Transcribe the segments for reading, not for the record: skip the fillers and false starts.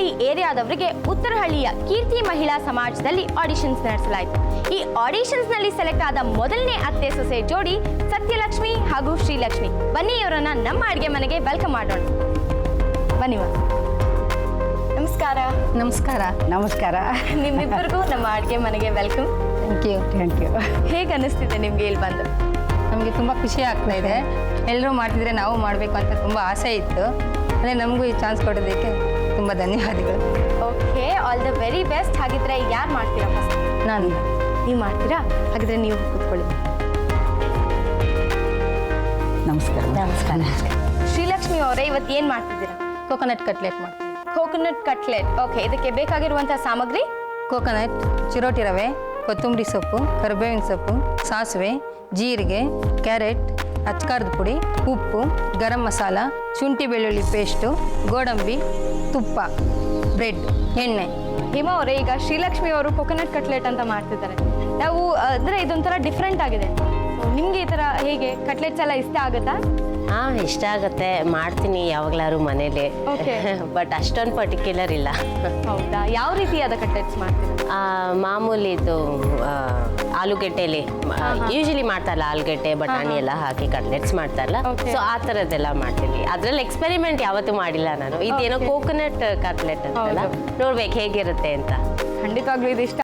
ಉತ್ತರಹಳ್ಳಿ ಏರಿಯಾದವರಿಗೆ ಉತ್ತರಹಳ್ಳಿಯ ಕೀರ್ತಿ ಮಹಿಳಾ ಸಮಾಜದಲ್ಲಿ ಆಡಿಷನ್ಸ್ ನಡೆಸಲಾಯಿತು. ಈ ಆಡಿಷನ್ಸ್ನಲ್ಲಿ ಸೆಲೆಕ್ಟ್ ಆದ ಮೊದಲನೇ ಅತ್ತೆ ಸೊಸೆ ಜೋಡಿ ಸತ್ಯಲಕ್ಷ್ಮಿ ಹಾಗೂ ಶ್ರೀಲಕ್ಷ್ಮಿ. ಬನ್ನಿ ಇವರನ್ನ ನಮ್ಮ ಅಡುಗೆ ಮನೆಗೆ ವೆಲ್ಕಮ್ ಮಾಡೋಣ. ಬನ್ನಿ ಮ್ಯಾಮ್. ನಮಸ್ಕಾರ. ನಮಸ್ಕಾರ. ನಮಸ್ಕಾರ. ನಿಮ್ಮಿಬ್ಬರಿಗೂ ನಮ್ಮ ಅಡುಗೆ ಮನೆಗೆ ವೆಲ್ಕಮ್. Thank you. ಹೇಗೆ ಅನ್ನಿಸ್ತಿದೆ ನಿಮ್ಗೆ ಇಲ್ಲಿ ಬಂದು? ನಮಗೆ ತುಂಬ ಖುಷಿ ಆಗ್ತಾ ಇದೆ. ಎಲ್ಲರೂ ಮಾಡ್ತಿದ್ರೆ ನಾವು ಮಾಡಬೇಕು ಅಂತ ತುಂಬ ಆಸೆ ಇತ್ತು. ಅಂದರೆ ನಮಗೂ ಈ ಚಾನ್ಸ್ ಕೊಡೋದಕ್ಕೆ ತುಂಬ ಧನ್ಯವಾದಗಳು. Okay, all the very best. ಹಾಗಿದ್ರೆ ಯಾರು ಮಾಡ್ತೀರಾ ಫಸ್ಟ್? ನಾನು. ನೀವು ಮಾಡ್ತೀರಾ? ಹಾಗಿದ್ರೆ ನೀವು ಕೂತ್ಕೊಳ್ಳಿ. ನಮಸ್ಕಾರ. ನಮಸ್ಕಾರ. ಶ್ರೀಲಕ್ಷ್ಮಿ ಅವರೇ, ಇವತ್ತು ಏನು ಮಾಡ್ತಿದ್ದೀರಾ? ಕೋಕೋನಟ್ ಕಟ್ಲೆಟ್ ಮಾಡ್ತೀವಿ. Coconut cutlet. ಓಕೆ, ಇದಕ್ಕೆ ಬೇಕಾಗಿರುವಂಥ ಸಾಮಗ್ರಿ? ಕೋಕೋನಟ್, ಚಿರೋಟಿ ರವೆ, ಕೊತ್ತಂಬರಿ ಸೊಪ್ಪು, ಕರಿಬೇವಿನ ಸೊಪ್ಪು, ಸಾಸಿವೆ, ಜೀರಿಗೆ, ಕ್ಯಾರೆಟ್, ಅಚ್ಕಾರದ ಪುಡಿ, ಉಪ್ಪು, ಗರಂ ಮಸಾಲ, ಶುಂಠಿ ಬೆಳ್ಳುಳ್ಳಿ ಪೇಸ್ಟು, ಗೋಡಂಬಿ, ತುಪ್ಪ, ಬ್ರೆಡ್, ಎಣ್ಣೆ. ಹೇಮಾ ಅವರೇ, ಈಗ ಶ್ರೀಲಕ್ಷ್ಮಿ ಅವರು ಕೋಕೋನಟ್ ಕಟ್ಲೆಟ್ ಅಂತ ಮಾಡ್ತಿದ್ದಾರೆ. ನಾವು ಅಂದರೆ ಇದೊಂಥರ ಡಿಫ್ರೆಂಟ್ ಆಗಿದೆ. ನಿಮಗೆ ಈ ಥರ ಹೇಗೆ ಕಟ್ಲೆಟ್ಸ್ ಎಲ್ಲ ಇಷ್ಟ ಆಗುತ್ತಾ? ಹಾಂ, ಇಷ್ಟ ಆಗುತ್ತೆ, ಮಾಡ್ತೀನಿ ಯಾವಾಗಲಾದ್ರು ಮನೇಲಿ. Okay. ಬಟ್ ಅಷ್ಟೊಂದು ಪರ್ಟಿಕ್ಯುಲರ್ ಇಲ್ಲ. ಹೌದಾ? ಯಾವ ರೀತಿಯಾದ ಕಟ್ಲೆಟ್ಸ್ ಮಾಡ್ತೀರಾ? ಮಾಮೂಲಿ ಇದು ಆಲೂಗೆಡ್ಡೆಲಿ ಯೂಶಲಿ ಮಾಡ್ತಾರಲ್ಲ, ಆಲೂಗೆಡ್ಡೆ ಬಟಾಣಿ ಎಲ್ಲ ಹಾಕಿ ಕಟ್ಲೆಟ್ಸ್ ಮಾಡ್ತಾರಲ್ಲ, Okay. ಸೊ ಆ ಥರದ್ದೆಲ್ಲ ಮಾಡ್ತೀನಿ. ಅದ್ರಲ್ಲಿ ಎಕ್ಸ್ಪೆರಿಮೆಂಟ್ ಯಾವತ್ತೂ ಮಾಡಿಲ್ಲ ನಾನು. ಇದೇನೋ ಕೋಕೋನಟ್ ಕಟ್ಲೆಟ್ ಅಂತಲ್ಲ, ನೋಡ್ಬೇಕು ಹೇಗಿರುತ್ತೆ ಅಂತ. ಖಂಡಿತವಾಗ್ಲೂ ಇದು ಇಷ್ಟ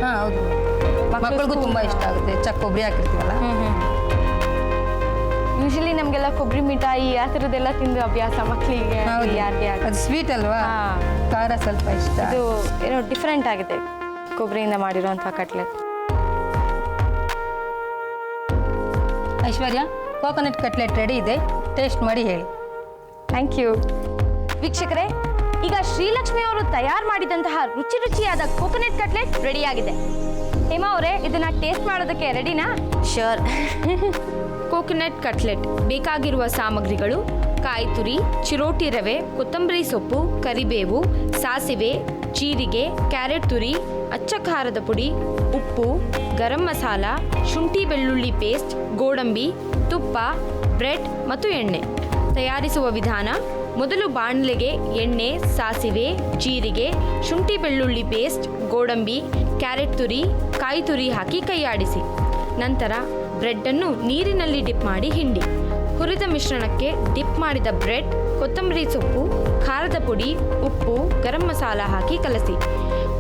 ಹಾಂ ಹೌದು ಮಕ್ಕಳಿಗೂ ತುಂಬ ಇಷ್ಟ ಆಗುತ್ತೆ ಹೆಚ್ಚಾಗಿ ಕೊಬ್ಬರಿ ಹಾಕಿರ್ತೀವಲ್ಲ. ಯೂಶಲಿ ನಮಗೆಲ್ಲ ಕೊಬ್ಬರಿ ಮಿಠಾಯಿ ಆ ಥರದ್ದೆಲ್ಲ ತಿಂದು ಅಭ್ಯಾಸ ಮಕ್ಕಳಿಗೆ ಹೌದು. ಯಾರಿಗೆ ಅದು ಸ್ವೀಟ್ ಅಲ್ವಾ, ಖಾರ ಸ್ವಲ್ಪ ಇಷ್ಟ. ಇದು ಏನೋ ಡಿಫ್ರೆಂಟ್ ಆಗಿದೆ ಕೊಬ್ಬರಿಯಿಂದ ಮಾಡಿರೋಂಥ cutlet. Aishwarya, coconut cutlet ready ಇದೆ, ಟೇಸ್ಟ್ ಮಾಡಿ ಹೇಳಿ. Thank you. ವೀಕ್ಷಕರೇ, ಈಗ ಶ್ರೀಲಕ್ಷ್ಮಿ ಅವರು ತಯಾರು ಮಾಡಿದಂತಹ ರುಚಿ ರುಚಿಯಾದ ಕೋಕೋನಟ್ ಕಟ್ಲೆಟ್ ರೆಡಿಯಾಗಿದೆ. ಹೇಮಾ ಅವರೇ, ಇದನ್ನ ಟೇಸ್ಟ್ ಮಾಡೋದಕ್ಕೆ ರೆಡಿನಾ? ಶ್ಯೂರ್. ಕೋಕೋನಟ್ ಕಟ್ಲೆಟ್ ಬೇಕಾಗಿರುವ ಸಾಮಗ್ರಿಗಳು: ಕಾಯಿ ತುರಿ, ಚಿರೋಟಿ ರವೆ, ಕೊತ್ತಂಬರಿ ಸೊಪ್ಪು, ಕರಿಬೇವು, ಸಾಸಿವೆ, ಜೀರಿಗೆ, ಕ್ಯಾರೆಟ್ ತುರಿ, ಅಚ್ಚ ಖಾರದ ಪುಡಿ, ಉಪ್ಪು, ಗರಂ ಮಸಾಲ, ಶುಂಠಿ ಬೆಳ್ಳುಳ್ಳಿ ಪೇಸ್ಟ್, ಗೋಡಂಬಿ, ತುಪ್ಪ, ಬ್ರೆಡ್ ಮತ್ತು ಎಣ್ಣೆ. ತಯಾರಿಸುವ ವಿಧಾನ: ಮೊದಲು ಬಾಣಲೆಗೆ ಎಣ್ಣೆ, ಸಾಸಿವೆ, ಜೀರಿಗೆ, ಶುಂಠಿ ಬೆಳ್ಳುಳ್ಳಿ ಪೇಸ್ಟ್, ಗೋಡಂಬಿ, ಕ್ಯಾರೆಟ್ ತುರಿ, ಕಾಯಿ ತುರಿ ಹಾಕಿ ಕೈಯಾಡಿಸಿ. ನಂತರ ಬ್ರೆಡ್ಡನ್ನು ನೀರಿನಲ್ಲಿ ಡಿಪ್ ಮಾಡಿ ಹಿಂಡಿ. ಹುರಿದ ಮಿಶ್ರಣಕ್ಕೆ ಡಿಪ್ ಮಾಡಿದ ಬ್ರೆಡ್, ಕೊತ್ತಂಬರಿ ಸೊಪ್ಪು, ಖಾರದ ಪುಡಿ, ಉಪ್ಪು, ಗರಂ ಮಸಾಲ ಹಾಕಿ ಕಲಸಿ.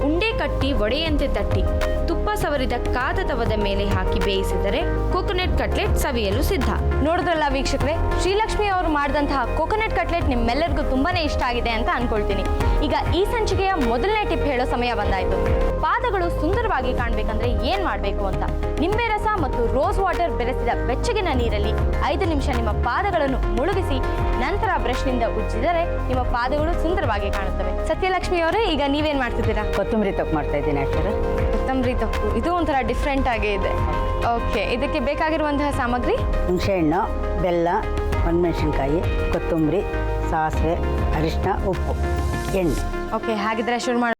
ಉಂಡೆ ಕಟ್ಟಿ ಒಡೆಯಂತೆ ತಟ್ಟಿ ತುಪ್ಪ ಸವರಿದ ಕಾದ ತವದ ಮೇಲೆ ಹಾಕಿ ಬೇಯಿಸಿದರೆ ಕೋಕೋನಟ್ ಕಟ್ಲೆಟ್ ಸವಿಯಲು ಸಿದ್ಧ. ನೋಡಿದ್ರಲ್ಲ ವೀಕ್ಷಕರೇ, ಶ್ರೀಲಕ್ಷ್ಮಿ ಅವರು ಮಾಡಿದಂತಹ ಕೋಕೋನಟ್ ಕಟ್ಲೆಟ್ ನಿಮ್ಮೆಲ್ಲರಿಗೂ ತುಂಬಾನೇ ಇಷ್ಟ ಆಗಿದೆ ಅಂತ ಅನ್ಕೊಳ್ತೀನಿ. ಈಗ ಈ ಸಂಚಿಕೆಯ ಮೊದಲನೇ ಟಿಪ್ ಹೇಳೋ ಸಮಯ ಬಂದಾಯ್ತು. ಪಾದಗಳು ಸುಂದರವಾಗಿ ಕಾಣಬೇಕಂದ್ರೆ ಏನ್ ಮಾಡಬೇಕು ಅಂತ. ನಿಂಬೆ ರಸ ಮತ್ತು ರೋಸ್ ವಾಟರ್ ಬೆರೆಸಿದ ಬೆಚ್ಚಗಿನ ನೀರಲ್ಲಿ 5 ನಿಮಿಷ ನಿಮ್ಮ ಪಾದಗಳನ್ನು ಮುಳುಗಿಸಿ ನಂತರ ಬ್ರಷ್ನಿಂದ ಉಜ್ಜಿದರೆ ನಿಮ್ಮ ಪಾದಗಳು ಸುಂದರವಾಗಿ ಕಾಣುತ್ತವೆ. ಸತ್ಯಲಕ್ಷ್ಮಿ ಅವರೇ, ಈಗ ನೀವೇನ್ ಮಾಡ್ತಿದ್ದೀರಾ? ಕೊತ್ತಂಬರಿ ತೊಪ್ಪು ಮಾಡ್ತಾ ಇದ್ದೀನಿ ಆಚಾರ. ಕೊತ್ತಂಬರಿ ತೊಪ್ಪು, ಇದು ಒಂಥರ ಡಿಫ್ರೆಂಟ್ ಆಗೇ ಇದೆ. ಓಕೆ, ಇದಕ್ಕೆ ಬೇಕಾಗಿರುವಂತಹ ಸಾಮಗ್ರಿ: ಹುಣಸೆಹಣ್ಣು, ಬೆಲ್ಲ, ಒಣಮೆಣಸಿನ್ಕಾಯಿ, ಕೊತ್ತಂಬರಿ, ಸಾಸಿವೆ, ಅರಿಶಿನ, ಉಪ್ಪು, ಎಣ್ಣೆ. ಓಕೆ, ಹಾಗಿದ್ರೆ ಶುರು ಮಾಡೋಣ.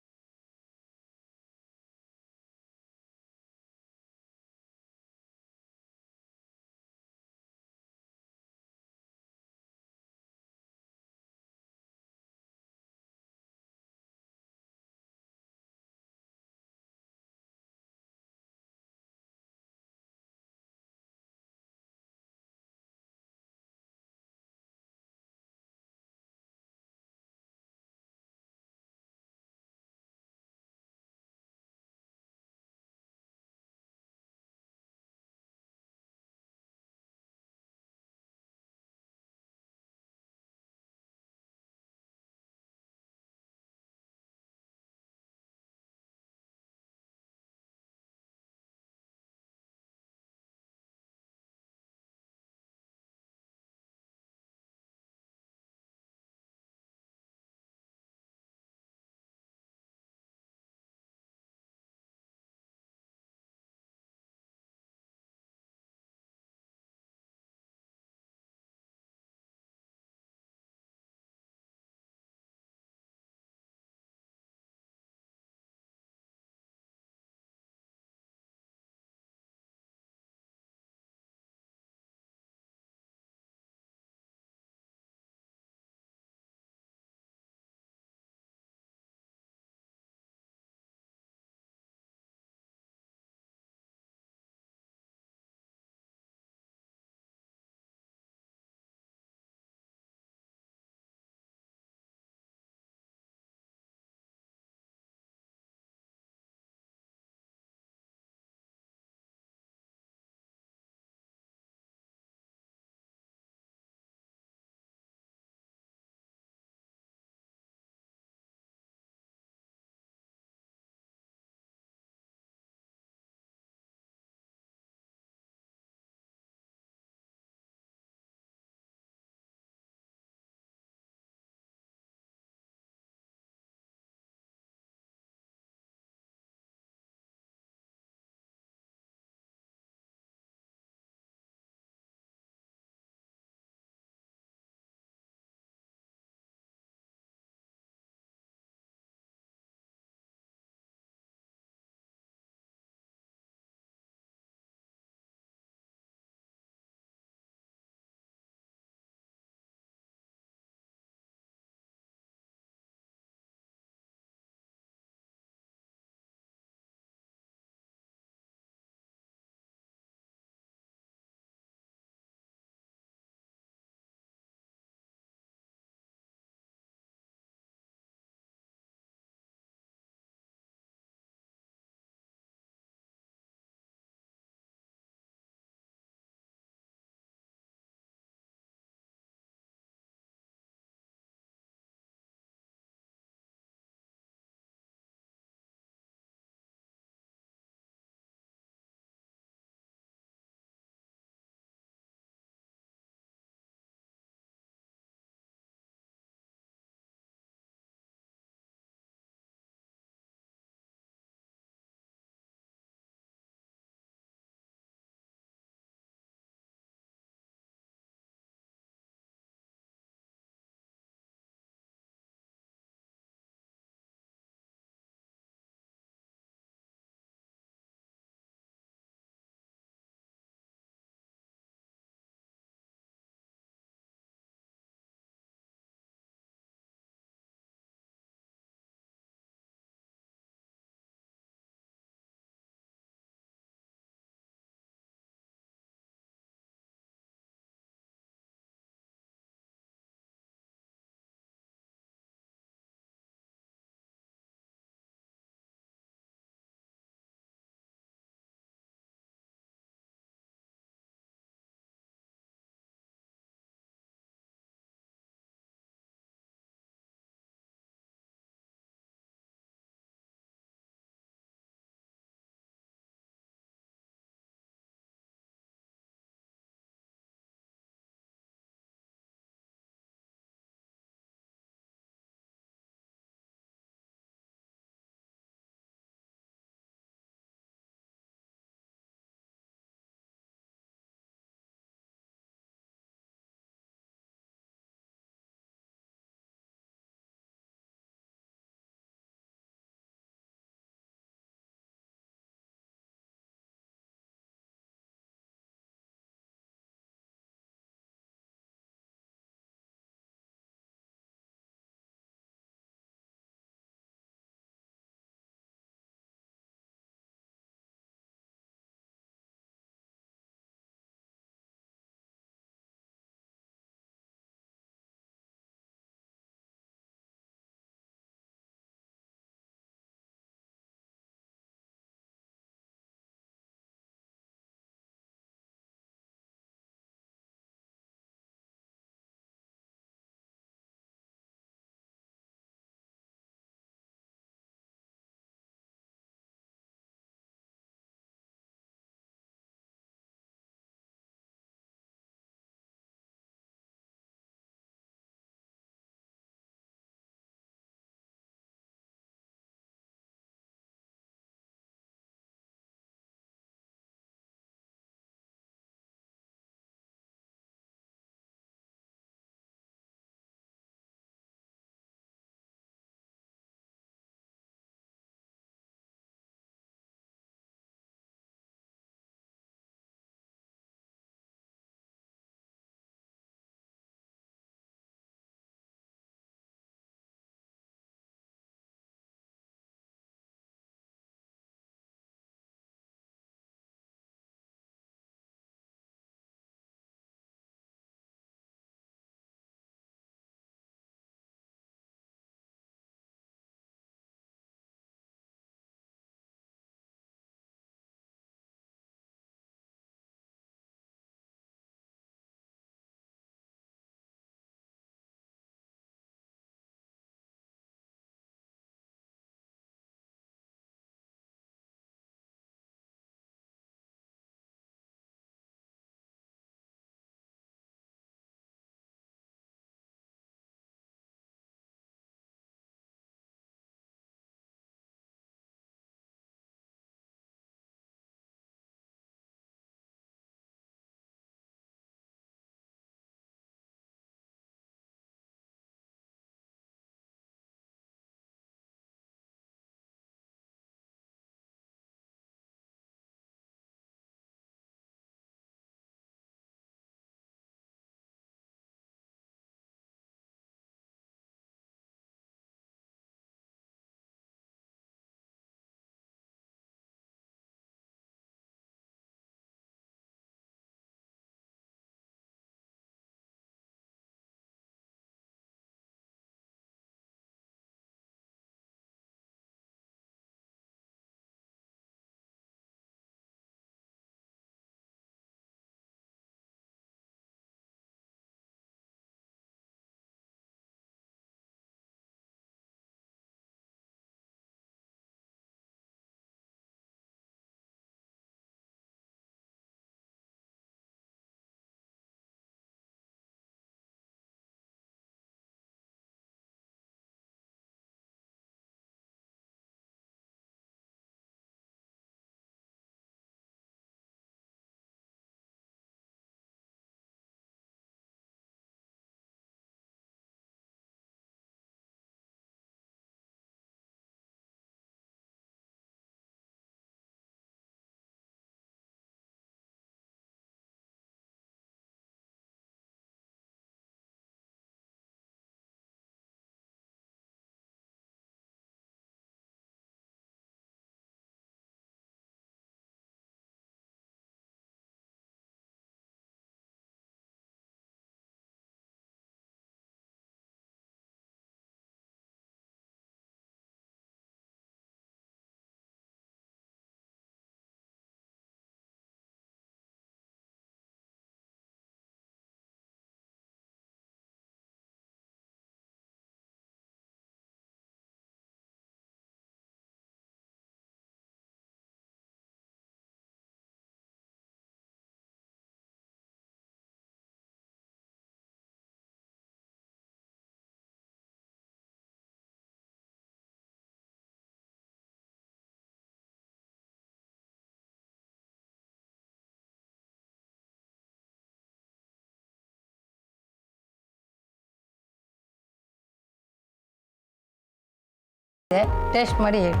ಟೇಸ್ಟ್ ಮಾಡಿ ಹೇಳಿ.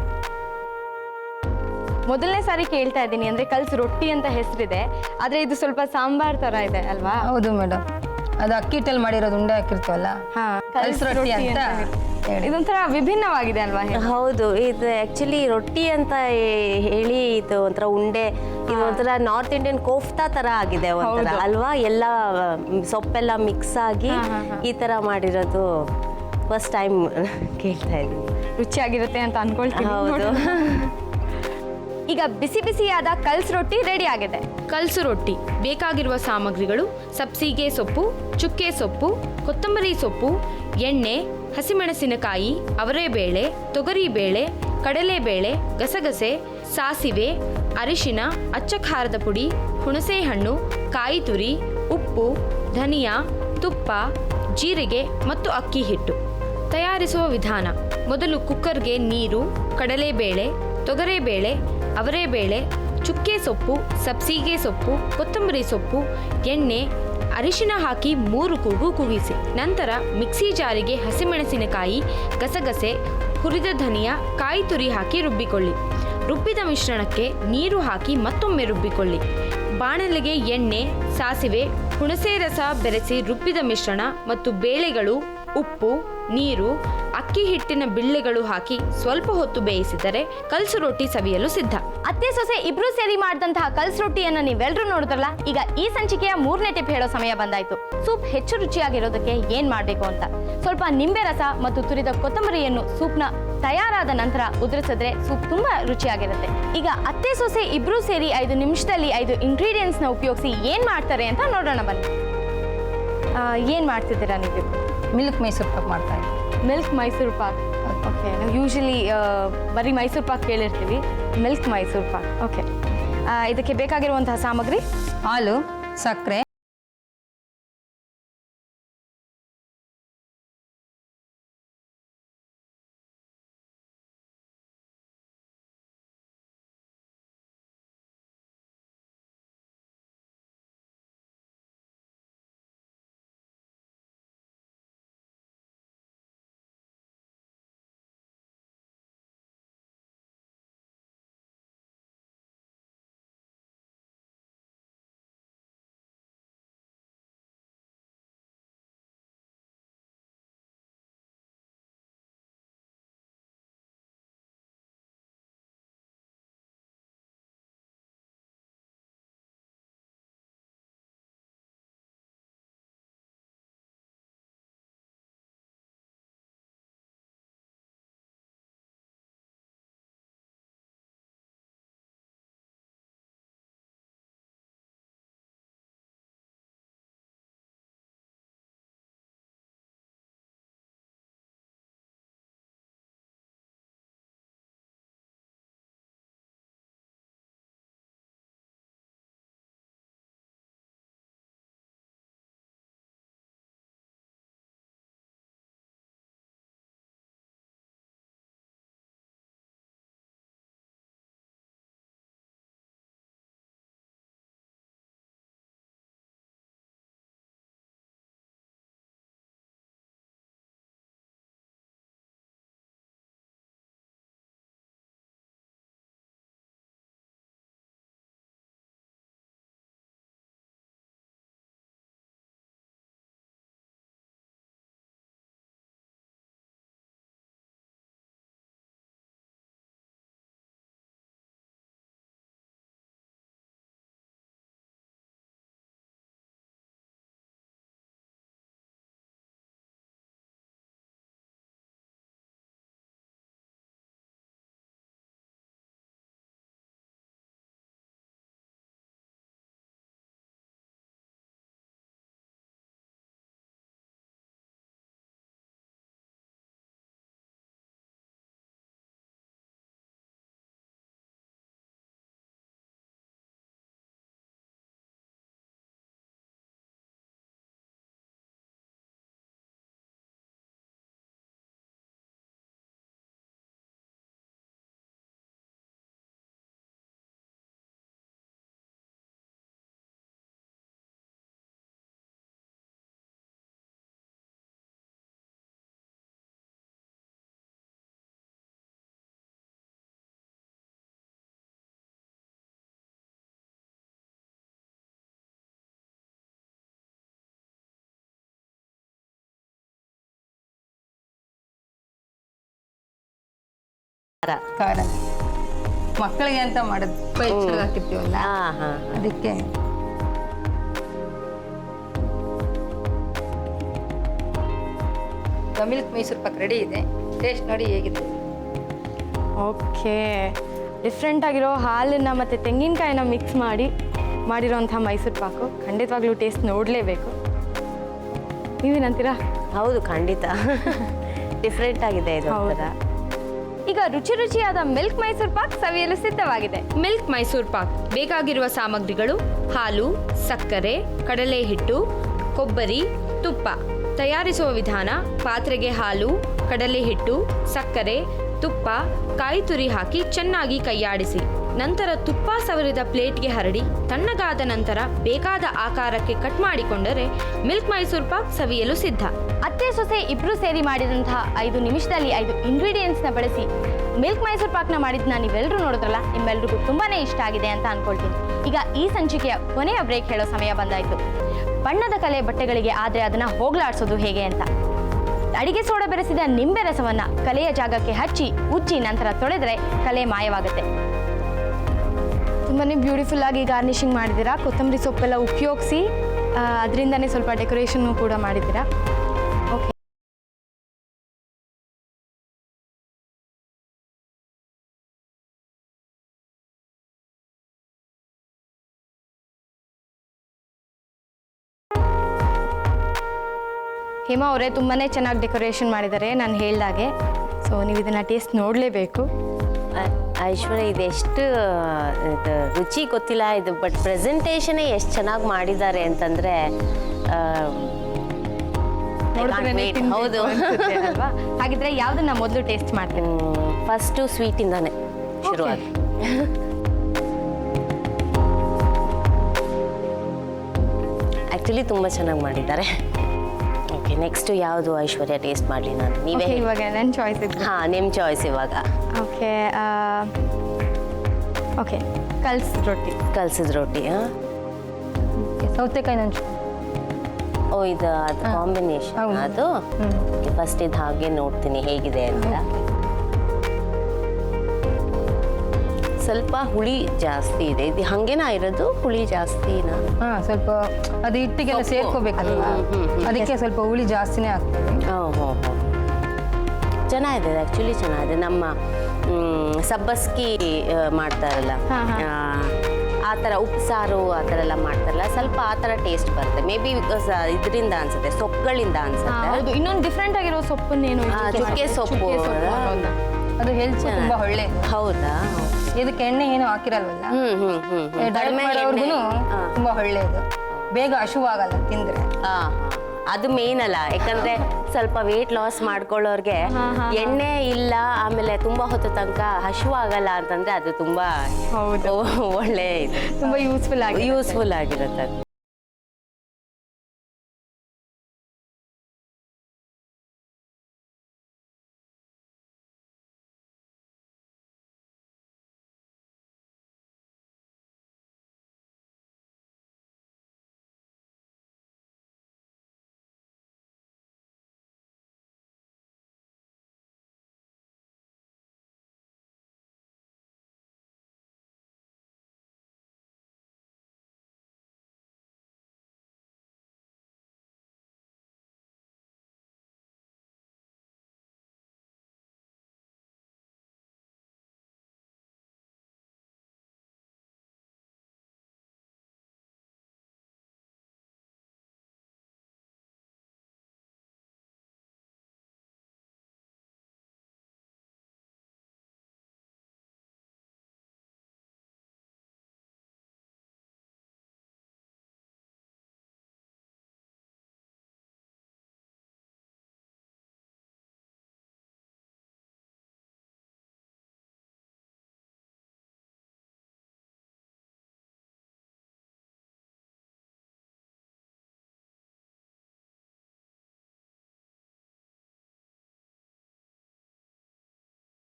ಮೊದಲನೇ ಸಾರಿ ಕೇಳ್ತಾ ಇದ್ದೀನಿ, ಅಂದರೆ ಕಲ್ಸ್ ರೊಟ್ಟಿ ಅಂತ ಹೆಸರಿದೆ, ಆದರೆ ಇದು ಸ್ವಲ್ಪ ಸಾಂಬಾರ್ ಥರ ಇದೆ ಅಲ್ವಾ? ಹೌದು ಮೇಡಮ್, ಅದು ಅಕ್ಕಿ ಹಿಟ್ಟಲ್ಲಿ ಮಾಡಿರೋದು ಉಂಡೆ ಹಾಕಿರ್ತೀವಲ್ಲ, ಕಲ್ಸ್ ರೊಟ್ಟಿ ಅಂತ ಹೇಳಿ. ಇದೊಂಥರ ವಿಭಿನ್ನವಾಗಿದೆ ಅಲ್ವಾ? ಹೌದು, ಇದು ಆ್ಯಕ್ಚುಲಿ ರೊಟ್ಟಿ ಅಂತ ಹೇಳಿ ಇದು ಒಂಥರ ಉಂಡೆ, ಇದು ಒಂಥರ ನಾರ್ತ್ ಇಂಡಿಯನ್ ಕೋಫ್ತಾ ಥರ ಆಗಿದೆ ಒಂಥರ ಅಲ್ವಾ? ಎಲ್ಲ ಸೊಪ್ಪೆಲ್ಲ ಮಿಕ್ಸ್ ಆಗಿ ಈ ಥರ ಮಾಡಿರೋದು ಫಸ್ಟ್ ಟೈಮ್ ಕೇಳ್ತಾ ಇದ್ದೀನಿ. ರುಚಿಯಾಗಿರುತ್ತೆ ಅಂತ ಅನ್ಕೊಳ್ತೀನಿ. ಹೌದು. ಈಗ ಬಿಸಿ ಬಿಸಿಯಾದ ಕಲ್ಸ್ ರೊಟ್ಟಿ ರೆಡಿ ಆಗಿದೆ. ಕಲ್ಸು ರೊಟ್ಟಿ ಬೇಕಾಗಿರುವ ಸಾಮಗ್ರಿಗಳು: ಸಬ್ಸಿಗೆ ಸೊಪ್ಪು, ಚುಕ್ಕೆ ಸೊಪ್ಪು, ಕೊತ್ತಂಬರಿ ಸೊಪ್ಪು, ಎಣ್ಣೆ, ಹಸಿಮೆಣಸಿನಕಾಯಿ, ಅವರೆಬೇಳೆ, ತೊಗರಿಬೇಳೆ, ಕಡಲೆಬೇಳೆ, ಗಸಗಸೆ, ಸಾಸಿವೆ, ಅರಿಶಿನ, ಅಚ್ಚ ಖಾರದ ಪುಡಿ, ಹುಣಸೆಹಣ್ಣು, ಕಾಯಿ ತುರಿ, ಉಪ್ಪು, ಧನಿಯಾ, ತುಪ್ಪ, ಜೀರಿಗೆ ಮತ್ತು ಅಕ್ಕಿ ಹಿಟ್ಟು. ತಯಾರಿಸುವ ವಿಧಾನ: ಮೊದಲು ಕುಕ್ಕರ್ಗೆ ನೀರು, ಕಡಲೆಬೇಳೆ, ತೊಗರೆಬೇಳೆ, ಅವರೆಬೇಳೆ, ಚುಕ್ಕೆ ಸೊಪ್ಪು, ಸಬ್ಸಿಗೆ ಸೊಪ್ಪು, ಕೊತ್ತಂಬರಿ ಸೊಪ್ಪು, ಎಣ್ಣೆ, ಅರಿಶಿನ ಹಾಕಿ 3 ಕೂಗು ಕೂಗಿಸಿ. ನಂತರ ಮಿಕ್ಸಿ ಜಾರಿಗೆ ಹಸಿಮೆಣಸಿನಕಾಯಿ, ಗಸಗಸೆ, ಹುರಿದ ಧನಿಯಾ, ಕಾಯಿ ತುರಿ ಹಾಕಿ ರುಬ್ಬಿಕೊಳ್ಳಿ. ರುಬ್ಬಿದ ಮಿಶ್ರಣಕ್ಕೆ ನೀರು ಹಾಕಿ ಮತ್ತೊಮ್ಮೆ ರುಬ್ಬಿಕೊಳ್ಳಿ. ಬಾಣಲೆಗೆ ಎಣ್ಣೆ, ಸಾಸಿವೆ, ಹುಣಸೆ ರಸ ಬೆರೆಸಿ ರುಬ್ಬಿದ ಮಿಶ್ರಣ ಮತ್ತು ಬೇಳೆಗಳು, ಉಪ್ಪು, ನೀರು, ಅಕ್ಕಿ ಹಿಟ್ಟಿನ ಬಿಳ್ಳೆಗಳು ಹಾಕಿ ಸ್ವಲ್ಪ ಹೊತ್ತು ಬೇಯಿಸಿದರೆ ಕಲ್ಸು ರೊಟ್ಟಿ ಸವಿಯಲು ಸಿದ್ಧ. ಅತ್ತೆ ಸೊಸೆ ಇಬ್ರು ಸೇರಿ ಮಾಡಿದಂತಹ ಕಲ್ಸ್ ರೊಟ್ಟಿಯನ್ನ ನೀವೆಲ್ಲರೂ ನೋಡಿದ್ರಲ್ಲ. ಈಗ ಈ ಸಂಚಿಕೆಯ 3ನೇ ಟಿಪ್ ಹೇಳೋ ಸಮಯ ಬಂದಾಯ್ತು. ಸೂಪ್ ಹೆಚ್ಚು ರುಚಿಯಾಗಿರೋದಕ್ಕೆ ಏನ್ ಮಾಡಬೇಕು ಅಂತ. ಸ್ವಲ್ಪ ನಿಂಬೆ ರಸ ಮತ್ತು ತುರಿದ ಕೊತ್ತಂಬರಿಯನ್ನು ಸೂಪ್ನ ತಯಾರಾದ ನಂತರ ಉದುರಿಸಿದ್ರೆ ಸೂಪ್ ತುಂಬಾ ರುಚಿಯಾಗಿರುತ್ತೆ. ಈಗ ಅತ್ತೆ ಸೊಸೆ ಇಬ್ರು ಸೇರಿ 5 ನಿಮಿಷದಲ್ಲಿ 5 ಇಂಗ್ರೀಡಿಯೆಂಟ್ಸ್ನ ಉಪಯೋಗಿಸಿ ಏನ್ ಮಾಡ್ತಾರೆ ಅಂತ ನೋಡೋಣ ಬನ್ನಿ. ಏನ್ ಮಾಡ್ತಿದ್ದೀರಾ ನೀವು? ಮಿಲ್ಕ್ ಮೈಸೂರು ಪಾಕ್ ಮಾಡ್ತಾ ಇದ್ದೀನಿ. ಮಿಲ್ಕ್ ಮೈಸೂರು ಪಾಕ್. ಓಕೆ, ನಾವು ಯೂಶಲಿ ಬರೀ ಮೈಸೂರು ಪಾಕ್ ಕೇಳಿರ್ತೀವಿ. ಮಿಲ್ಕ್ ಮೈಸೂರು ಪಾಕ್. ಓಕೆ, ಇದಕ್ಕೆ ಬೇಕಾಗಿರುವಂತಹ ಸಾಮಗ್ರಿ: ಹಾಲು, ಸಕ್ಕರೆ, ಖಾರ ಮಕ್ಕಳಿಗೆ ಅಂತ ಮಾಡೋದು ಹೆಚ್ಚಿಗೆ ಹಾಕಿರ್ತೀವಲ್ಲ ಹಾಂ ಹಾಂ ಅದಕ್ಕೆ. ಮಿಲ್ಕ್ ಮೈಸೂರು ಪಾಕ್ ರೆಡಿ ಇದೆ, ಟೇಸ್ಟ್ ನೋಡಿ ಹೇಗಿದೆ. ಓಕೆ, ಡಿಫ್ರೆಂಟ್ ಆಗಿರೋ ಹಾಲನ್ನು ಮತ್ತು ತೆಂಗಿನಕಾಯಿನ ಮಿಕ್ಸ್ ಮಾಡಿರೋಂಥ ಮೈಸೂರು ಪಾಕು ಖಂಡಿತವಾಗ್ಲೂ ಟೇಸ್ಟ್ ನೋಡಲೇಬೇಕು. ನೀವೇನಂತೀರಾ? ಹೌದು, ಖಂಡಿತ ಡಿಫ್ರೆಂಟ್ ಆಗಿದೆ ಇದು ಒಂಥರ. ಈಗ ರುಚಿ ರುಚಿಯಾದ ಮಿಲ್ಕ್ ಮೈಸೂರು ಪಾಕ್ ಸವಿಯಲು ಸಿದ್ಧವಾಗಿದೆ. ಮಿಲ್ಕ್ ಮೈಸೂರ್ ಪಾಕ್ ಬೇಕಾಗಿರುವ ಸಾಮಗ್ರಿಗಳು: ಹಾಲು, ಸಕ್ಕರೆ, ಕಡಲೆ ಹಿಟ್ಟು, ಕೊಬ್ಬರಿ, ತುಪ್ಪ. ತಯಾರಿಸುವ ವಿಧಾನ: ಪಾತ್ರೆಗೆ ಹಾಲು, ಕಡಲೆ ಹಿಟ್ಟು, ಸಕ್ಕರೆ, ತುಪ್ಪ, ಕಾಯಿ ತುರಿ ಹಾಕಿ ಚೆನ್ನಾಗಿ ಕೈಯಾಡಿಸಿ. ನಂತರ ತುಪ್ಪ ಸವರಿದ ಪ್ಲೇಟ್ಗೆ ಹರಡಿ ತಣ್ಣಗಾದ ನಂತರ ಬೇಕಾದ ಆಕಾರಕ್ಕೆ ಕಟ್ ಮಾಡಿಕೊಂಡರೆ ಮಿಲ್ಕ್ ಮೈಸೂರ್ ಪಾಕ್ ಸವಿಯಲು ಸಿದ್ಧ. ಅತ್ತೆ ಸೊಸೆ ಇಬ್ರು ಸೇರಿ ಮಾಡಿದಂತಹ 5 ನಿಮಿಷದಲ್ಲಿ 5 ಇಂಗ್ರೀಡಿಯೆಂಟ್ಸ್ನ ಬಳಸಿ ಮಿಲ್ಕ್ ಮೈಸೂರ್ ಪಾಕ್ನ ಮಾಡಿದ್ನ ನೀವೆಲ್ಲರೂ ನೋಡಿದ್ರಲ್ಲ, ನಿಮ್ಮೆಲ್ರಿಗೂ ತುಂಬಾನೇ ಇಷ್ಟ ಆಗಿದೆ ಅಂತ ಅನ್ಕೊಳ್ತೀನಿ. ಈಗ ಈ ಸಂಚಿಕೆಯ ಕೊನೆಯ ಬ್ರೇಕ್ ಹೇಳೋ ಸಮಯ ಬಂದಾಯ್ತು. ಬಣ್ಣದ ಕಲೆ ಬಟ್ಟೆಗಳಿಗೆ ಆದರೆ ಅದನ್ನ ಹೋಗ್ಲಾಡ್ಸೋದು ಹೇಗೆ ಅಂತ. ಅಡಿಗೆ ಸೋಡಾ ಬೆರೆಸಿದ ನಿಂಬೆ ರಸವನ್ನ ಕಲೆಯ ಜಾಗಕ್ಕೆ ಹಚ್ಚಿ ಉಜ್ಜಿ ನಂತರ ತೊಳೆದ್ರೆ ಕಲೆ ಮಾಯವಾಗುತ್ತೆ. ತುಂಬಾನೇ ಬ್ಯೂಟಿಫುಲ್ ಆಗಿ ಗಾರ್ನಿಷಿಂಗ್ ಮಾಡಿದ್ದೀರಾ. ಕೊತ್ತಂಬರಿ ಸೊಪ್ಪೆಲ್ಲ ಉಪಯೋಗಿಸಿ ಅದರಿಂದನೇ ಸ್ವಲ್ಪ ಡೆಕೋರೇಷನ್ ಕೂಡ ಮಾಡಿದ್ದೀರಾ. ಓಕೆ, ಹೇಮಾ ಅವರೇ ತುಂಬಾನೇ ಚೆನ್ನಾಗಿ ಡೆಕೋರೇಷನ್ ಮಾಡಿದ್ದಾರೆ ನಾನು ಹೇಳ್ದಾಗೆ. ಸೊ ನೀವು ಇದನ್ನ ಟೇಸ್ಟ್ ನೋಡಲೇಬೇಕು. ಐಶ್ವರ್ಯ, ಇದೆಷ್ಟು ಇದು ರುಚಿ ಗೊತ್ತಿಲ್ಲ ಇದು, ಬಟ್ ಪ್ರೆಸೆಂಟೇಷನೇ ಎಷ್ಟು ಚೆನ್ನಾಗಿ ಮಾಡಿದ್ದಾರೆ ಅಂತಂದರೆ ಹೌದು. ಹಾಗಿದ್ರೆ ಯಾವ್ದನ್ನ ಮೊದಲು ಟೇಸ್ಟ್ ಮಾಡ್ತೀನಿ? ಫಸ್ಟು ಸ್ವೀಟಿಂದಾನೆ ಶುರುವಾಗಿ. ಆ್ಯಕ್ಚುಲಿ ತುಂಬ ಚೆನ್ನಾಗಿ ಮಾಡಿದ್ದಾರೆ. ಓಕೆ, ನೆಕ್ಸ್ಟು ಯಾವುದು ಐಶ್ವರ್ಯ ಟೇಸ್ಟ್ ಮಾಡಲಿ ನಾನು? ನೀವೇ ಇವಾಗ ನನ್ನ ಚಾಯ್ಸ್ ಇದೆ. ಹಾಂ, ನಿಮ್ಮ ಚಾಯ್ಸ್ ಇವಾಗ. ಓಕೆ ಓಕೆ, ಕಲ್ಸಿದ ರೊಟ್ಟಿ. ಹಾಂ, ಸೌತೆಕಾಯಿ ನಂಚು. ಓ, ಇದು ಅದು ಕಾಂಬಿನೇಷನ್ ಹೌದು. ಅದು. ಫಸ್ಟ್ ಇದು ಹಾಗೆ ನೋಡ್ತೀನಿ ಹೇಗಿದೆ ಅಂತ. ಸ್ವಲ್ಪ ಹುಳಿ ಜಾಸ್ತಿ ಇದೆ. ಇದು ಹಂಗೇನಾ ಇರೋದು? ಹುಳಿ ಜಾಸ್ತಿನಾ? ಹಾಂ, ಸ್ವಲ್ಪ ಅದು ಹಿಟ್ಟಿಗೆಲ್ಲ ಸೇರ್ಕೋಬೇಕಲ್ವಾ, ಅದಕ್ಕೆ ಸ್ವಲ್ಪ ಹುಳಿ ಜಾಸ್ತಿನೇ ಆಗ್ತದೆ. ಹೋ ಚೆನ್ನಾಗಿದೆ, ಆ್ಯಕ್ಚುಲಿ ಚೆನ್ನಾಗಿದೆ. ನಮ್ಮ ಸಬ್ಬಸ್ಗಿ ಮಾಡ್ತಾರಲ್ಲ, ಆ ಥರ ಉಪ್ಸಾರು ಆ ಥರ ಎಲ್ಲ ಮಾಡ್ತಾರಲ್ಲ, ಸ್ವಲ್ಪ ಆ ಥರ ಟೇಸ್ಟ್ ಬರುತ್ತೆ. ಮೇ ಬಿ ಬಿಕಾಸ್ ಇದರಿಂದ ಅನ್ಸುತ್ತೆ, ಸೊಪ್ಪುಗಳಿಂದ ಅನ್ಸುತ್ತೆ. ಹೌದು, ಇನ್ನೊಂದು ಡಿಫ್ರೆಂಟ್ ಆಗಿರೋ ಸೊಪ್ಪನ್ನೇನು ಚುಕ್ಕೆ ಸೊಪ್ಪು, ಅದು ಹೆಲ್ತ್ ತುಂಬಾ ಒಳ್ಳೆ. ಹೌದಾ? ಇದಕ್ಕೆ ಎಣ್ಣೆ ಏನು ಹಾಕಿರಲ್ವಲ್ಲ, ಡಯಟ್ ಮಾಡೋರ್ಗು ತುಂಬಾ ಒಳ್ಳೆಯದು. ಬೇಗ ಹಶುವಾಗಲ್ಲ ತಿಂದ್ರೆ. ಅದು ಮೇನ್ ಅಲ್ಲ, ಯಾಕಂದ್ರೆ ಸ್ವಲ್ಪ ವೇಟ್ ಲಾಸ್ ಮಾಡ್ಕೊಳ್ಳೋರ್ಗೆ ಎಣ್ಣೆ ಇಲ್ಲ, ಆಮೇಲೆ ತುಂಬಾ ಹೊತ್ತು ತನಕ ಹಶುವಾಗಲ್ಲ ಅಂತಂದ್ರೆ ಅದು ತುಂಬಾ ಒಳ್ಳೆ, ತುಂಬಾ ಯೂಸ್ಫುಲ್ ಆಗಿರುತ್ತೆ.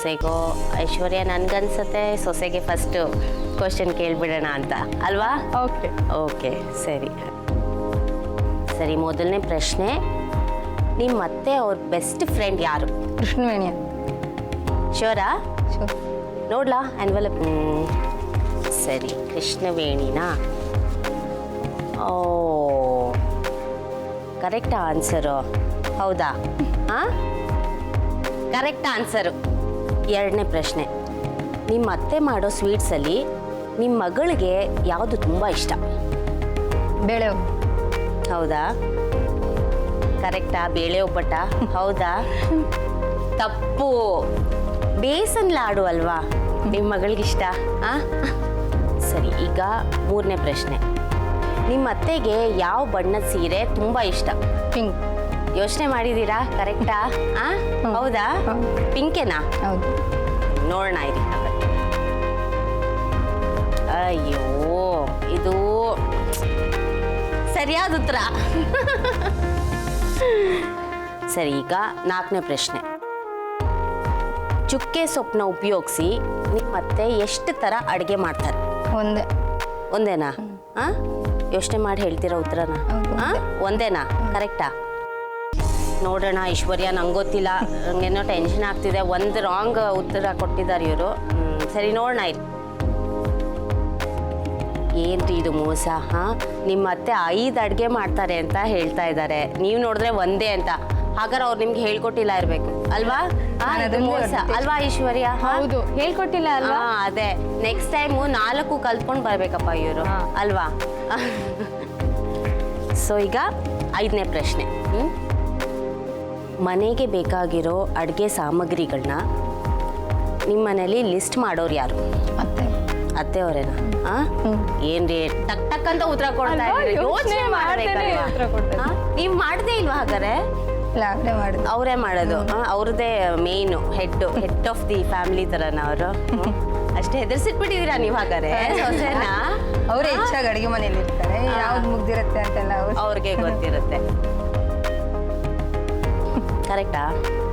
ಸೊಸೆಗೋ ಐಶ್ವರ್ಯ, ನನ್ಗನ್ಸುತ್ತೆ ಸೊಸೆಗೆ ಫಸ್ಟ್ ಕ್ವಶನ್ ಕೇಳ್ಬಿಡೋಣ ಅಂತ ಅಲ್ವಾ? ಓಕೆ, ಸರಿ. ಮೊದಲನೇ ಪ್ರಶ್ನೆ, ನಿಮ್ಮ ಮತ್ತೆ ಅವ್ರ ಬೆಸ್ಟ್ ಫ್ರೆಂಡ್ ಯಾರು? ಕೃಷ್ಣವೇಣಿ. ಶೋರಾ ಶೋರ್. ನೋಡ್ಲಾ ಎನ್ವಲಪ್ ಸರಿ ಕೃಷ್ಣವೇಣಿನಾ ಓ ಕರೆಕ್ಟ್ ಆನ್ಸರು ಹೌದಾ ಹಾಂ ಕರೆಕ್ಟ್ ಆನ್ಸರು. ಎರಡನೇ ಪ್ರಶ್ನೆ, ನಿಮ್ಮ ಅತ್ತೆ ಮಾಡೋ ಸ್ವೀಟ್ಸಲ್ಲಿ ನಿಮ್ಮ ಮಗಳಿಗೆ ಯಾವುದು ತುಂಬ ಇಷ್ಟ? ಬೇಳೆ ಹೌದಾ ಕರೆಕ್ಟಾ? ಬೇಳೆ ಒಬ್ಬಟ್ಟ ಹೌದಾ? ತಪ್ಪು, ಬೇಸನ್ ಲಾಡು ಅಲ್ವಾ ನಿಮ್ಮ ಮಗಳಿಗಿಷ್ಟ? ಆ ಸರಿ, ಈಗ ಮೂರನೇ ಪ್ರಶ್ನೆ, ನಿಮ್ಮ ಅತ್ತೆಗೆ ಯಾವ ಬಣ್ಣದ ಸೀರೆ ತುಂಬ ಇಷ್ಟ? ಪಿಂಕ್. ಯೋಚನೆ ಮಾಡಿದ್ದೀರಾ? ಕರೆಕ್ಟಾ? ಆ ಹೌದಾ? ಪಿಂಕೇನಾ? ಹೌದು. ನೋಡೋಣ ಇರಿ. ಅಯ್ಯೋ ಇದು ಸರಿಯಾದ ಉತ್ತರ. ಸರಿ, ಈಗ ನಾಲ್ಕನೇ ಪ್ರಶ್ನೆ, ಚುಕ್ಕೆ ಸೊಪ್ಪನ್ನ ಉಪಯೋಗಿಸಿ ನಿಮ್ಮತ್ತೆ ಎಷ್ಟು ಥರ ಅಡುಗೆ ಮಾಡ್ತಾರೆ? ಒಂದೇ. ಒಂದೇನಾ? ಹಾಂ ಯೋಚನೆ ಮಾಡಿ ಹೇಳ್ತೀರಾ ಉತ್ತರನ? ಹೌದು, ಹಾಂ ಒಂದೇನಾ? ಕರೆಕ್ಟಾ? ನೋಡೋಣ ಐಶ್ವರ್ಯ, ನಂಗೆ ಗೊತ್ತಿಲ್ಲ, ನಂಗೇನೋ ಟೆನ್ಷನ್ ಆಗ್ತಿದೆ. ಒಂದು ರಾಂಗ್ ಉತ್ತರ ಕೊಟ್ಟಿದ್ದಾರೆ ಇವರು. ಸರಿ, ನೋಡೋಣ ಇರಿ. ಏನ್ರಿ ಇದು ಮೋಸ? ಹಾಂ ನಿಮ್ಮ ಅತ್ತೆ 5 ಅಡುಗೆ ಮಾಡ್ತಾರೆ ಅಂತ ಹೇಳ್ತಾ ಇದ್ದಾರೆ, ನೀವು ನೋಡಿದ್ರೆ ಒಂದೇ ಅಂತ. ಹಾಗಾದ್ರೆ ಅವ್ರು ನಿಮ್ಗೆ ಹೇಳ್ಕೊಟ್ಟಿಲ್ಲ ಇರಬೇಕು ಅಲ್ವಾ? ಇದು ಮೋಸ ಅಲ್ವಾ ಐಶ್ವರ್ಯ? ಹೌದು, ಹೇಳ್ಕೊಟ್ಟಿಲ್ಲ ಅಲ್ವಾ? ಅದೇ ನೆಕ್ಸ್ಟ್ ಟೈಮು 4 ಕಲ್ತ್ಕೊಂಡು ಬರ್ಬೇಕಪ್ಪ ಇವರು ಅಲ್ವಾ? ಸೊ ಈಗ 5ನೇ ಪ್ರಶ್ನೆ, ಮನೆಗೆ ಬೇಕಾಗಿರೋ ಅಡುಗೆ ಸಾಮಗ್ರಿಗಳನ್ನ ನಿಮ್ಮ ಮನೇಲಿ ಲಿಸ್ಟ್ ಮಾಡೋರು ಯಾರು? ಮತ್ತೆ ಅತ್ತೆಯವರೇನಾ? ಏನ್ರಿ ಟಕ್ ಟಕ್ ಅಂತ ಉತ್ತರ ಕೊಡ್ತಾ ಇದ್ದೀರಿ? ಯೋಚನೆ ಮಾಡ್ಬೇಕಲ್ವಾ? ನೀವು ಮಾಡದೇ ಇಲ್ವಾ ಹಾಗಾದ್ರೆ? ಇಲ್ಲ, ಅವರೇ ಮಾಡಿದ್ರು. ಅವರೇ ಮಾಡೋದು. ಅವ್ರದ್ದೇ main head of the family ಥರನ ಅವರು? ಅಷ್ಟೇ ಹೆದರ್ಸಿಟ್ಬಿಟ್ಟಿದ್ದೀರಾ ನೀವು ಹಾಗಾದ್ರೆ ಸೊಸೆನಾ? ಅವರೇ ಹೆಚ್ಚಾಗಿ ಅಡುಗೆ ಮನೇಲಿ ಇರ್ತಾರೆ, ಯಾವ್ದು ಮುಗ್ದಿರುತ್ತೆ ಅಂತೆಲ್ಲ ಅವ್ರಿಗೆ ಗೊತ್ತಿರುತ್ತೆ. ಕರೆಕ್ಟಾ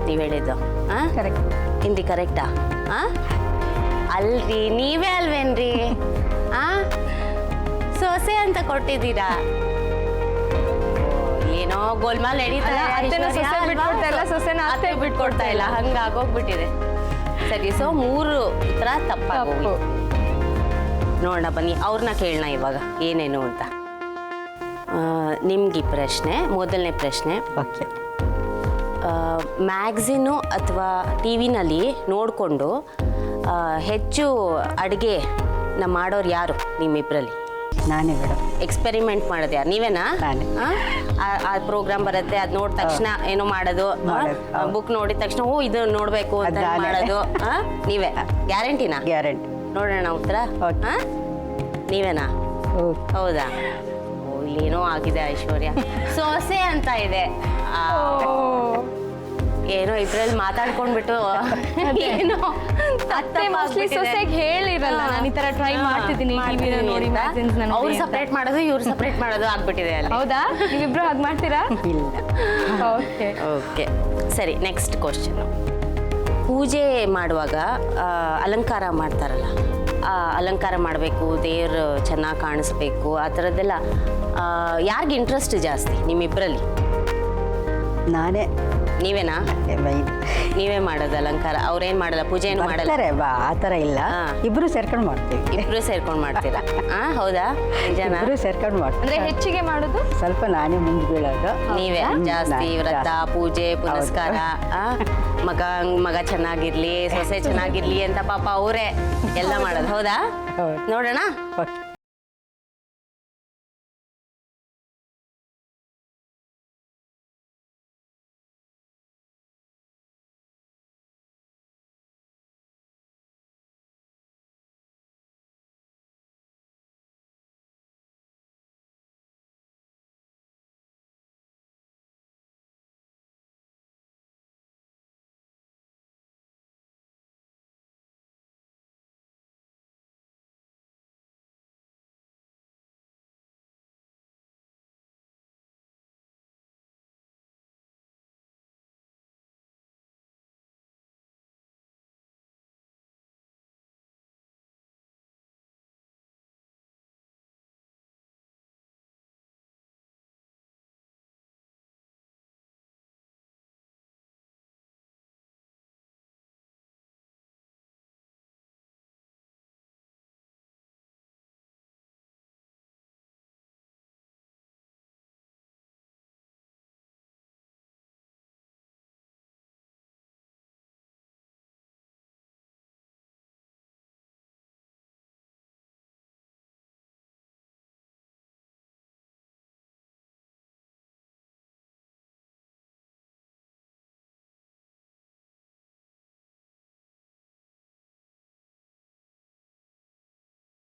ನೀವು ಹೇಳಿದ್ದು? ಕರೆಕ್ಟ್. ಹಿಂದಿ ಕರೆಕ್ಟಾ? ಅಲ್ರಿ, ನೀವೇ ಅಲ್ವೇನ್ರಿ ಸೊಸೆ ಅಂತ ಕೊಟ್ಟಿದ್ದೀರಾ? ಏನೋ ಗೋಲ್ಮಾಲ್ ನಡೀತಾ ಇದೆ. ಅತ್ತೆನ ಸೊಸೆ ಬಿಟ್ಕೊಡ್ತಾ ಇಲ್ಲ, ಸೊಸೆನ ಅತ್ತೆ ಬಿಟ್ಕೊಡ್ತಾ ಇಲ್ಲ, ಹಂಗಾಗೋಗ್ಬಿಟ್ಟಿದೆ. ಸರಿ, ಸೊ 3 ಉತ್ತರ ತಪ್ಪಾಗೋಗಿ. ನೋಡೋಣ ಬನ್ನಿ, ಅವ್ರನ್ನ ಕೇಳೋಣ ಇವಾಗ ಏನೇನು ಅಂತ. ನಿಮ್ಗೆ ಈ ಪ್ರಶ್ನೆ, ಮೊದಲನೇ ಪ್ರಶ್ನೆ, ಓಕೆ. ಮ್ಯಾಗ್ಝಿನು ಅಥವಾ ಟಿ ವಿನಲ್ಲಿ ನೋಡಿಕೊಂಡು ಹೆಚ್ಚು ಅಡುಗೆ ಮಾಡೋರು ಯಾರು ನಿಮ್ಮಿಬ್ಬರಲ್ಲಿ? ನಾನೇ ಮೇಡಮ್. ಎಕ್ಸ್ಪೆರಿಮೆಂಟ್ ಮಾಡೋದು ಯಾರು? ನೀವೇನಾ? ನಾನೇ. ಆ ಪ್ರೋಗ್ರಾಮ್ ಬರುತ್ತೆ, ಅದು ನೋಡಿದ ತಕ್ಷಣ ಏನೋ ಮಾಡೋದು, ಬುಕ್ ನೋಡಿದ ತಕ್ಷಣ ಓ ಇದು ನೋಡಬೇಕು ಅಂತ ಅದ್ ನಾನೇ. ಮಾಡೋದು ನೀವೇ? ಗ್ಯಾರಂಟಿನಾ? ಗ್ಯಾರಂಟಿ. ನೋಡೋಣ ಉತ್ತರ. ಓಕೆ. ನೀವೇನಾ? ಹೌದಾ? ಓ ಇಲ್ಲೇನೋ ಆಗಿದೆ ಐಶ್ವರ್ಯ, ಸೊಸೆ ಅಂತ ಇದೆ. ಏನೋ ಇದ್ರಲ್ಲಿ ಮಾತಾಡ್ಕೊಂಡ್ಬಿಟ್ಟು ಏನೋ ಅತ್ತೆ ಮೋಸ್ಟ್ಲಿ ಸೊಸೆಗೆ ಹೇಳಿರಲ್ಲ, ನಾನು ಈ ತರ ಟ್ರೈ ಮಾಡ್ತಿದ್ದೀನಿ ಟಿವಿನ ನೋಡಿ, ಮ್ಯಾಗಝಿನ್ಸ್ ನಾನು. ಅವ್ರು ಸಪ್ರೇಟ್ ಮಾಡೋದು, ಇವ್ರು ಸಪ್ರೇಟ್ ಮಾಡೋದು ಆಗ್ಬಿಟ್ಟಿದೆ ಅಲ್ಲಿ. ಹೌದಾ? ನೀವಿಬ್ರು ಹಾಗೆ ಮಾಡ್ತೀರಾ? ಇಲ್ಲ. ಓಕೆ ಓಕೆ, ಸರಿ. ನೆಕ್ಸ್ಟ್ ಕ್ವಶನ್, ಪೂಜೆ ಮಾಡುವಾಗ ಅಲಂಕಾರ ಮಾಡ್ತಾರಲ್ಲ, ಅಲಂಕಾರ ಮಾಡಬೇಕು, ದೇವ್ರು ಚೆನ್ನಾಗಿ ಕಾಣಿಸ್ಬೇಕು, ಆ ಥರದ್ದೆಲ್ಲ ಯಾರಿಗೆ ಇಂಟ್ರೆಸ್ಟ್ ಜಾಸ್ತಿ ನಿಮ್ಮಿಬ್ಬರಲ್ಲಿ? ನಾನೇ. ನೀವೇನಾ? ನೀವೇ ಮಾಡೋದು ಅಲಂಕಾರ? ಅವ್ರೇನು ಮಾಡಲ್ಲ, ಪೂಜೆ ಏನು ಮಾಡಲ್ಲ? ಆ ಥರ ಇಲ್ಲ, ಇಬ್ರು ಸೇರ್ಕೊಂಡು ಮಾಡ್ತೀವಿ. ಇಬ್ರು ಸೇರ್ಕೊಂಡು ಮಾಡ್ತೀರಾ? ಹೌದಾ? ನಿಜನಾ? ಇಬ್ರು ಸೇರ್ಕೊಂಡು ಮಾಡ್ತೀವಿ. ಅಂದ್ರೆ ಹೆಚ್ಚಿಗೆ ಮಾಡೋದು ಸ್ವಲ್ಪ ನಾನೇ ಮುಂದೆ ಬೀಳೋದು. ನೀವೇ ಜಾಸ್ತಿ ವ್ರತ, ಪೂಜೆ, ಪುನಸ್ಕಾರ, ಮಗ ಚೆನ್ನಾಗಿರ್ಲಿ, ಸೊಸೆ ಚೆನ್ನಾಗಿರ್ಲಿ ಅಂತ ಪಾಪ ಅವರೇ ಎಲ್ಲ ಮಾಡೋದು. ಹೌದಾ? ನೋಡೋಣ. ಓಕೆ.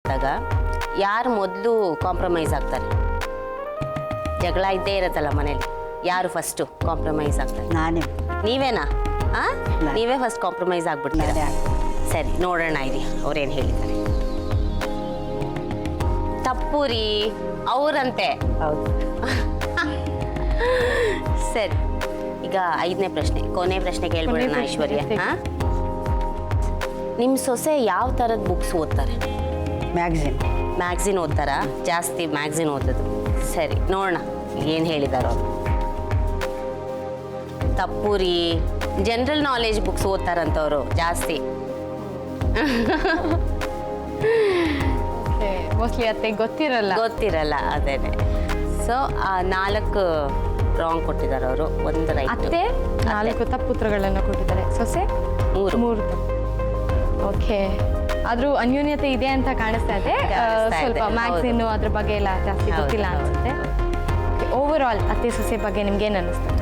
ಮಾಡಿದಾಗ ಯಾರು ಮೊದಲು ಕಾಂಪ್ರಮೈಸ್ ಆಗ್ತಾರೆ? ಜಗಳ ಇದ್ದೇ ಇರತ್ತಲ್ಲ ಮನೇಲಿ, ಯಾರು ಫಸ್ಟು ಕಾಂಪ್ರಮೈಸ್ ಆಗ್ತಾರೆ? ನಾನೇ ನೀವೇನಾ? ನೀವೇ ಫಸ್ಟ್ ಕಾಂಪ್ರಮೈಸ್ ಆಗ್ಬಿಡ್ತೀರಾ? ನಾನೇ ಸರಿ, ನೋಡೋಣ ಇರಿ ಅವ್ರೇನು ಹೇಳಿದ್ದಾರೆ. ತಪ್ಪು ರೀ ಅವರಂತೆ. ಹೌದು. ಸರಿ, ಈಗ 5ನೇ ಪ್ರಶ್ನೆ, ಕೊನೆ ಪ್ರಶ್ನೆ ಕೇಳ್ಬಿಡೋಣ ಐಶ್ವರ್ಯ. ಹಾಂ, ನಿಮ್ಮ ಸೊಸೆ ಯಾವ ಥರದ ಬುಕ್ಸ್ ಓದ್ತಾರೆ? ಮ್ಯಾಗ್ಝಿನ್. ಮ್ಯಾಗ್ಝಿನ್ ಓದ್ತಾರಾ? ಜಾಸ್ತಿ ಮ್ಯಾಗ್ಝಿನ್ ಓದೋದು. ಸರಿ, ನೋಡೋಣ ಏನು ಹೇಳಿದಾರೋ. ತಪ್ಪು ರೀ, ಜನರಲ್ ನಾಲೆಜ್ ಬುಕ್ಸ್ ಓದ್ತಾರಂತವ್ರು ಜಾಸ್ತಿ. ಮೋಸ್ಟ್ಲಿ ಅತ್ತೆ ಗೊತ್ತಿರಲ್ಲ. ಅದೇನೆ. ಸೊ 4 ರಾಂಗ್ ಕೊಟ್ಟಿದ್ದಾರೆ ಅವರು, 1 ರೈಟ್. ಅತ್ತೆ 4 ತಪ್ಪು ಉತ್ತರಗಳನ್ನು ಕೊಟ್ಟಿದ್ದಾರೆ, ಸೊಸೆ 3 ತಪ್ಪು. ಓಕೆ, ಆದ್ರೂ ಅನ್ಯೋನ್ಯತೆ ಇದೆ ಅಂತ ಕಾಣಿಸ್ತಾ ಇದೆ. ಕಾಣಿಸ್ತಾ ಇದೆ, ಸ್ವಲ್ಪ ಹೌದು. ಮ್ಯಾಗ್ಝಿನ್ ಅದ್ರ ಬಗ್ಗೆ ಎಲ್ಲ ಜಾಸ್ತಿ ಹೌದು, ಗೊತ್ತಿಲ್ಲ ಹೌದು, ಅನ್ಸುತ್ತೆ. ಓವರ್ ಆಲ್ ಅತ್ತೆ ಸೊಸೆ ಬಗ್ಗೆ ನಿಮ್ಗೆ ಏನು ಅನ್ನಿಸ್ತು?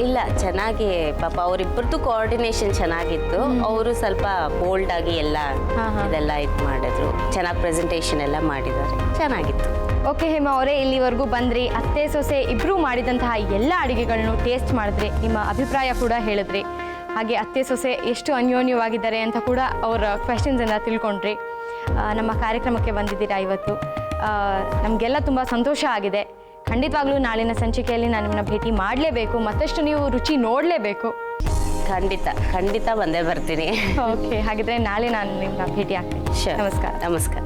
ಇಲ್ಲ, ಚೆನ್ನಾಗಿ ಪಾಪ ಅವರಿಬ್ಬರದ್ದು ಕೋಆರ್ಡಿನೇಷನ್ ಚೆನ್ನಾಗಿತ್ತು. ಅವರು ಸ್ವಲ್ಪ ಬೋಲ್ಡ್ ಆಗಿ ಎಲ್ಲ ಇದೆಲ್ಲ ಇದು ಮಾಡಿದ್ರು, ಚೆನ್ನಾಗಿ ಪ್ರೆಸೆಂಟೇಷನ್ ಎಲ್ಲ ಮಾಡಿದ್ದಾರೆ, ಚೆನ್ನಾಗಿತ್ತು. ಓಕೆ ಹೇಮಾ ಅವರೇ, ಇಲ್ಲಿವರೆಗೂ ಬಂದ್ರಿ, ಅತ್ತೆ ಸೊಸೆ ಇಬ್ಬರೂ ಮಾಡಿದಂತಹ ಎಲ್ಲ ಅಡುಗೆಗಳನ್ನು ಟೇಸ್ಟ್ ಮಾಡಿದ್ರಿ, ನಿಮ್ಮ ಅಭಿಪ್ರಾಯ ಕೂಡ ಹೇಳಿದ್ರಿ. ಹಾಗೆ ಅತ್ತೆ ಸೊಸೆ ಎಷ್ಟು ಅನ್ಯೋನ್ಯವಾಗಿದ್ದಾರೆ ಅಂತ ಕೂಡ ಅವರ ಕ್ವೆಶನ್ಸನ್ನು ತಿಳ್ಕೊಂಡ್ರಿ. ನಮ್ಮ ಕಾರ್ಯಕ್ರಮಕ್ಕೆ ಬಂದಿದ್ದೀರಾ ಇವತ್ತು, ನಮಗೆಲ್ಲ ತುಂಬ ಸಂತೋಷ ಆಗಿದೆ. ಖಂಡಿತವಾಗ್ಲೂ ನಾಳಿನ ಸಂಚಿಕೆಯಲ್ಲಿ ನಾನು ನಿಮ್ಮನ್ನ ಭೇಟಿ ಮಾಡಲೇಬೇಕು, ಮತ್ತಷ್ಟು ನೀವು ರುಚಿ ನೋಡಲೇಬೇಕು. ಖಂಡಿತ ಬಂದೇ ಬರ್ತೀನಿ. ಓಕೆ, ಹಾಗಿದ್ರೆ ನಾಳೆ ನಾನು ನಿಮ್ಮನ್ನ ಭೇಟಿ ಆಗ್ತೀನಿ. Sure. ನಮಸ್ಕಾರ. ನಮಸ್ಕಾರ.